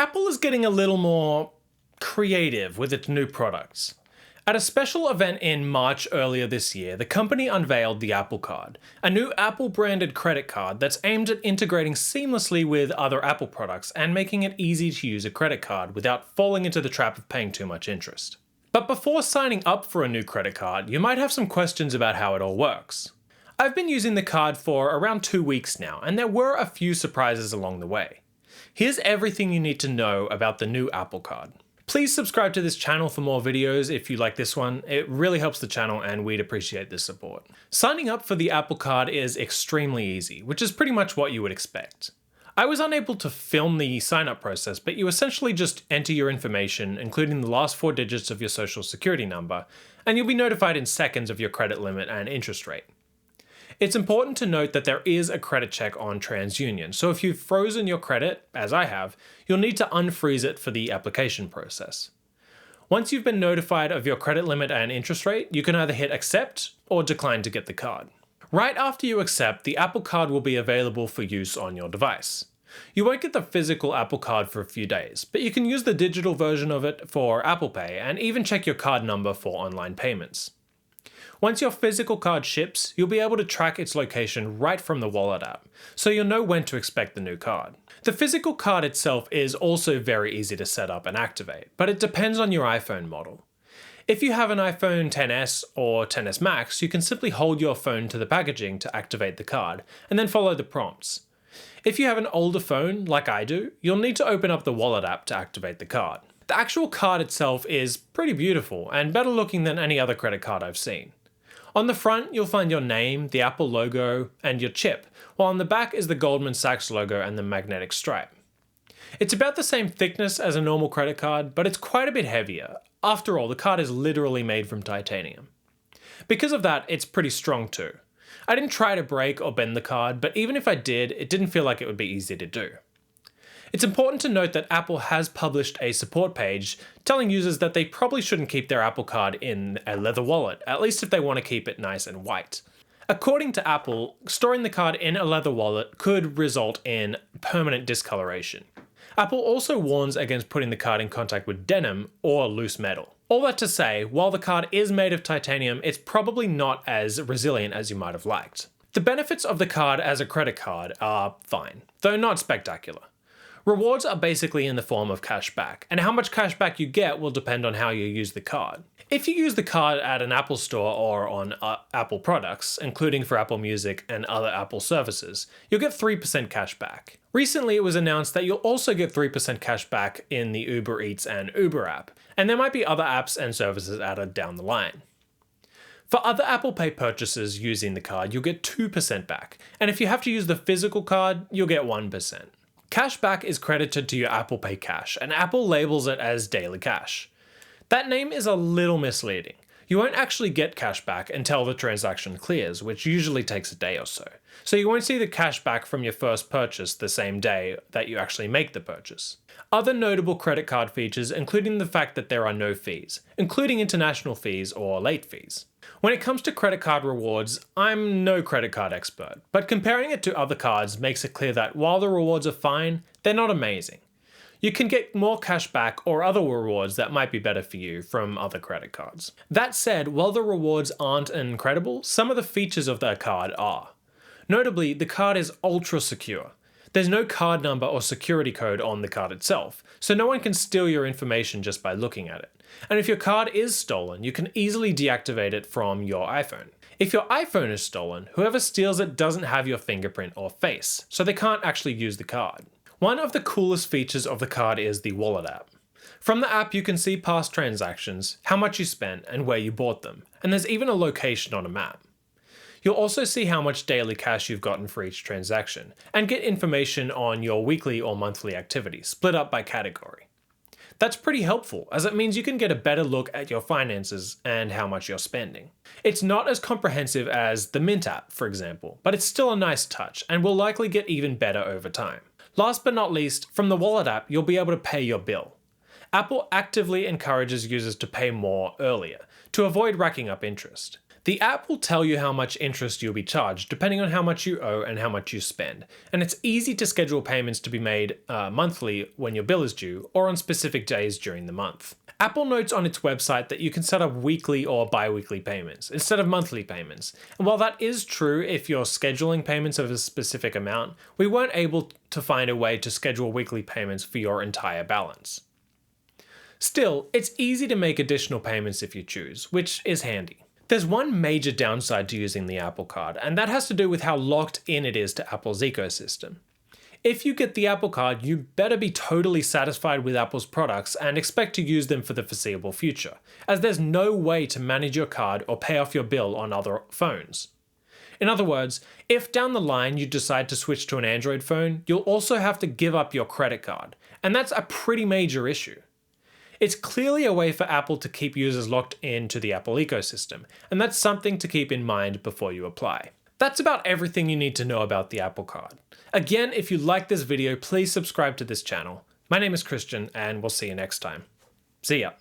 Apple is getting a little more creative with its new products. At a special event in March earlier this year, the company unveiled the Apple Card, a new Apple-branded credit card that's aimed at integrating seamlessly with other Apple products and making it easy to use a credit card without falling into the trap of paying too much interest. But before signing up for a new credit card, you might have some questions about how it all works. I've been using the card for around 2 weeks now, and there were a few surprises along the way. Here's everything you need to know about the new Apple Card. Please subscribe to this channel for more videos if you like this one. It really helps the channel and we'd appreciate the support. Signing up for the Apple Card is extremely easy, which is pretty much what you would expect. I was unable to film the sign-up process, but you essentially just enter your information, including the last 4 digits of your social security number, and you'll be notified in seconds of your credit limit and interest rate. It's important to note that there is a credit check on TransUnion, so if you've frozen your credit, as I have, you'll need to unfreeze it for the application process. Once you've been notified of your credit limit and interest rate, you can either hit accept or decline to get the card. Right after you accept, the Apple Card will be available for use on your device. You won't get the physical Apple Card for a few days, but you can use the digital version of it for Apple Pay and even check your card number for online payments. Once your physical card ships, you'll be able to track its location right from the Wallet app, so you'll know when to expect the new card. The physical card itself is also very easy to set up and activate, but it depends on your iPhone model. If you have an iPhone XS or XS Max, you can simply hold your phone to the packaging to activate the card, and then follow the prompts. If you have an older phone, like I do, you'll need to open up the Wallet app to activate the card. The actual card itself is pretty beautiful, and better looking than any other credit card I've seen. On the front, you'll find your name, the Apple logo, and your chip, while on the back is the Goldman Sachs logo and the magnetic stripe. It's about the same thickness as a normal credit card, but it's quite a bit heavier. After all, the card is literally made from titanium. Because of that, it's pretty strong too. I didn't try to break or bend the card, but even if I did, it didn't feel like it would be easy to do. It's important to note that Apple has published a support page telling users that they probably shouldn't keep their Apple Card in a leather wallet, at least if they want to keep it nice and white. According to Apple, storing the card in a leather wallet could result in permanent discoloration. Apple also warns against putting the card in contact with denim or loose metal. All that to say, while the card is made of titanium, it's probably not as resilient as you might have liked. The benefits of the card as a credit card are fine, though not spectacular. Rewards are basically in the form of cashback, and how much cashback you get will depend on how you use the card. If you use the card at an Apple store or on Apple products, including for Apple Music and other Apple services, you'll get 3% cashback. Recently it was announced that you'll also get 3% cashback in the Uber Eats and Uber app, and there might be other apps and services added down the line. For other Apple Pay purchases using the card, you'll get 2% back, and if you have to use the physical card, you'll get 1%. Cashback is credited to your Apple Pay Cash, and Apple labels it as Daily Cash. That name is a little misleading. You won't actually get cashback until the transaction clears, which usually takes a day or so. So you won't see the cashback from your first purchase the same day that you actually make the purchase. Other notable credit card features including the fact that there are no fees, including international fees or late fees. When it comes to credit card rewards, I'm no credit card expert, but comparing it to other cards makes it clear that while the rewards are fine, they're not amazing. You can get more cash back or other rewards that might be better for you from other credit cards. That said, while the rewards aren't incredible, some of the features of the card are. Notably, the card is ultra secure. There's no card number or security code on the card itself, so no one can steal your information just by looking at it. And if your card is stolen, you can easily deactivate it from your iPhone. If your iPhone is stolen, whoever steals it doesn't have your fingerprint or face, so they can't actually use the card. One of the coolest features of the card is the Wallet app. From the app you can see past transactions, how much you spent, and where you bought them, and there's even a location on a map. You'll also see how much daily cash you've gotten for each transaction, and get information on your weekly or monthly activity, split up by category. That's pretty helpful, as it means you can get a better look at your finances and how much you're spending. It's not as comprehensive as the Mint app, for example, but it's still a nice touch, and will likely get even better over time. Last but not least, from the Wallet app, you'll be able to pay your bill. Apple actively encourages users to pay more earlier, to avoid racking up interest. The app will tell you how much interest you'll be charged, depending on how much you owe and how much you spend. And it's easy to schedule payments to be made monthly when your bill is due, or on specific days during the month. Apple notes on its website that you can set up weekly or bi-weekly payments instead of monthly payments. And while that is true if you're scheduling payments of a specific amount, we weren't able to find a way to schedule weekly payments for your entire balance. Still, it's easy to make additional payments if you choose, which is handy. There's one major downside to using the Apple Card, and that has to do with how locked in it is to Apple's ecosystem. If you get the Apple Card, you better be totally satisfied with Apple's products and expect to use them for the foreseeable future, as there's no way to manage your card or pay off your bill on other phones. In other words, if down the line you decide to switch to an Android phone, you'll also have to give up your credit card, and that's a pretty major issue. It's clearly a way for Apple to keep users locked into the Apple ecosystem, and that's something to keep in mind before you apply. That's about everything you need to know about the Apple Card. Again, if you like this video, please subscribe to this channel. My name is Christian, and we'll see you next time. See ya.